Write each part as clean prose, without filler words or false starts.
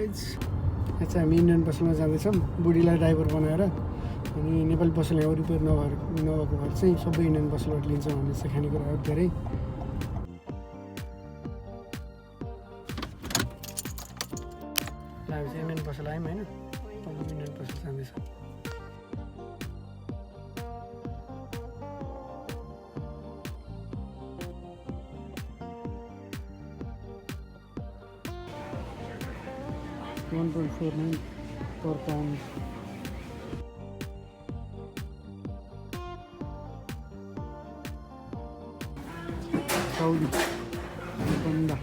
Guys यहाँ चाहिँ हामी इन्डियन पसलमा जाँदैछौँ बुढीलाई ड्राइभर बनाएर अनि नेपाली पसल यहाँ वरिपरि नभएको भएर चाहिँ सबै इन्डियन पसलबाट लिन्छौँ हामी चाहिँ खानेकुराहरू धेरै हामी चाहिँ इन्डियन पसल आयौँ होइन इन्डियन पसल जाँदैछौँ $1.49 per pound. Saudi Panda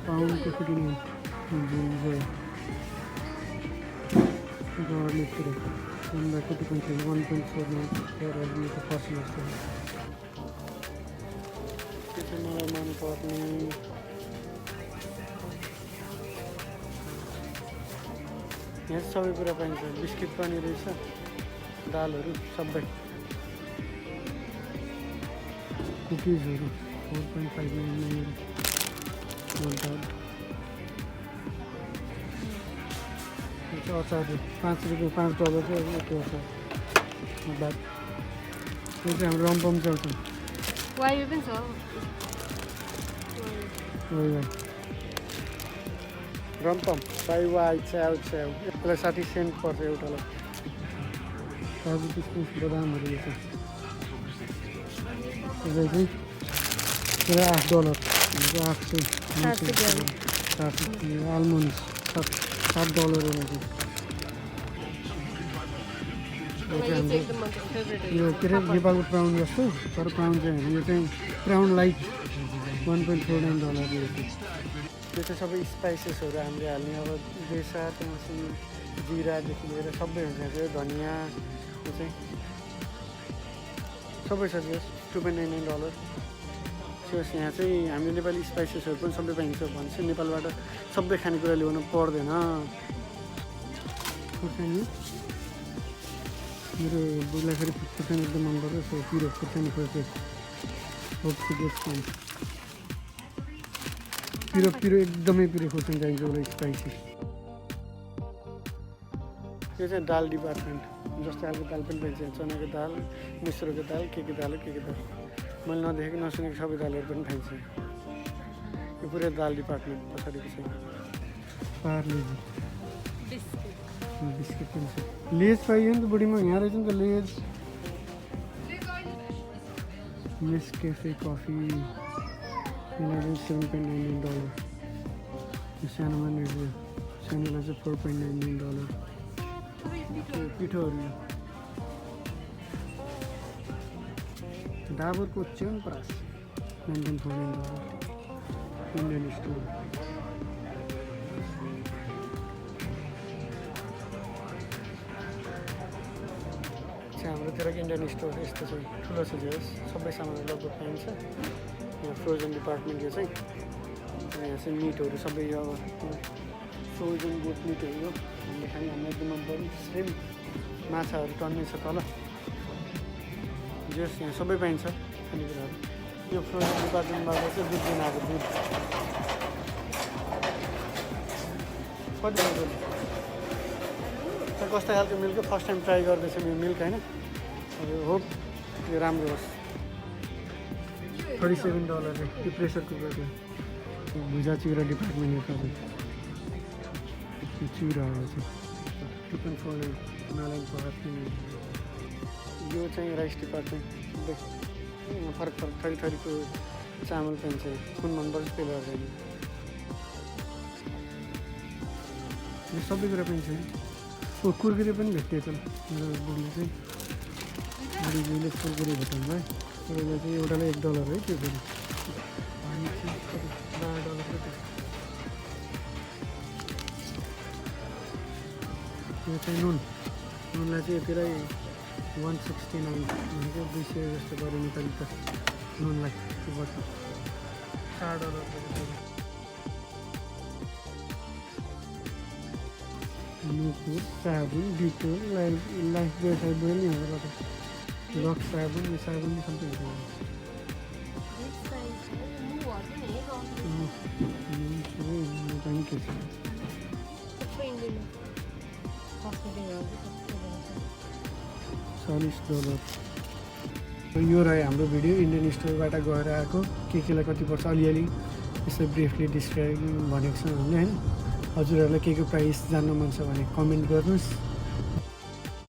pound को 59 garlic Panda को 1.49 per आदमी को पर्सन जस्तो त्यो चाहिँ मलाई मन पर्ने यहाँ सबै कुरा पाइन्छ बिस्किट पनि रहेछ दालहरू सबै कुकिजहरू 4.59 अचार $5 चाहिँ यति अचार बाद यो चाहिँ हाम्रो रम्पम चल्छ रम्पम वाइ च्याउ यसलाई 60 सेन्ट पर्छ एउटालाई काजु किसमिस बदामहरू रहेछ यसलाई चाहिँ पुरा $8 आलमन्ड $7 रहेछ यो के अरे नेपालको प्राउन जस्तो तर प्राउन चाहिँ यो चाहिँ प्राउन लाइट $1.49 रहेछ यो चाहिँ सबै स्पाइसेसहरू हामीले हाल्ने अब बेसा त्यहाँपछि जिरादेखि लिएर सबै हुन्छ त्यो धनियाँ यो चाहिँ सबै छ त्यो $2.99 त्यस यहाँ चाहिँ हामीले नेपाली स्पाइसेसहरू पनि सबै पाइन्छ भने चाहिँ नेपालबाट सबै खानेकुरा ल्याउनु पर्दैन खुर्सानी मेरो बुढीलाई फेरि खुर्सानी एकदम मनपर्छ सो पिरो खुर्सानी खोज्दै पिरो एकदमै पिरो खोर्सानी चाहिन्छ उसलाई स्पाइसी यो चाहिँ दाल डिपार्टमेन्ट जस्तो खालको दाल पनि पाइन्छ चनाको दाल मिश्रको दाल के दाल मैले नदेखेको नसुनेको सबै दालहरू पनि खाइन्छ यो पुरै दाल डिपार्टमेन्ट पछाडिको छ पार्लेजी बिस्किट पनि छ लेज पाइयो नि त बुढीमा यहाँ रहेछ नि त लेज नेस्केफे कफी $7.99 सानोमा सानोलाई चाहिँ $4.99 पिठोहरू डाबरको च्यवनप्रास $9.49 इन्डियन स्टोर हाम्रोतिर इन्डियन स्टोर यस्तो छ ठुलो छ त्यो सबै सामानहरू लगभग पाइन्छ यहाँ फ्रोजन डिपार्टमेन्ट यो चाहिँ यहाँ चाहिँ मिटहरू सबै अब फ्रोजन गोट मिटहरू हो हामीले खाने हामीलाई एकदम मन पर्ने सेम माछाहरू टन्ने छ तल जस यहाँ सबै पाइन्छ खानेकुराहरू यो फ्रोजन डिपार्टमेन्टबाट चाहिँ दुध दिन आएको दुध कति कस्तो खालको मिल्क फर्स्ट टाइम ट्राई गर्दैछ यो मिल्क होइन अब होप यो राम्रो होस् $37 यो प्रेसर कुकरको भुजा चिउरा डिपार्टमेन्ट यो चिउराहरू चाहिँ $2.49 यो चाहिँ राइस डिपार्टमेन्ट फरक थरीको चामल पाइन्छ कुन मनपर्छ त्यसले गर्दैन यो सबै कुरा पाइन्छ कुरकुरे पनि भेटियो त मेरो बुढीले चाहिँ बुढीले कुरकुरे भेटाउनु भयो त्यसलाई चाहिँ एउटालाई $1 है त्यो फेरि पानी चाहिँ $12 यो चाहिँ नुनलाई चाहिँ यतिलाई 169 भनेको 200 जस्तो गऱ्यो नेपाली त नुनलाई त्यो गर्छ $4 नुपुर साबुन डिटोल लाइफ बोय साबुन नि हाम्रो लक साबुन यो साबुन नि सबै हुन्छ $40। यो रह्यो हाम्रो भिडियो इन्डियन स्टोरबाट गएर आएको केलाई कति पर्छ अलिअलि यसो ब्रिफली डिस्क्राइब भनेको छ हामीले होइन। हजुरहरूलाई के प्राइस जान्न मन छ भने कमेन्ट गर्नुहोस्।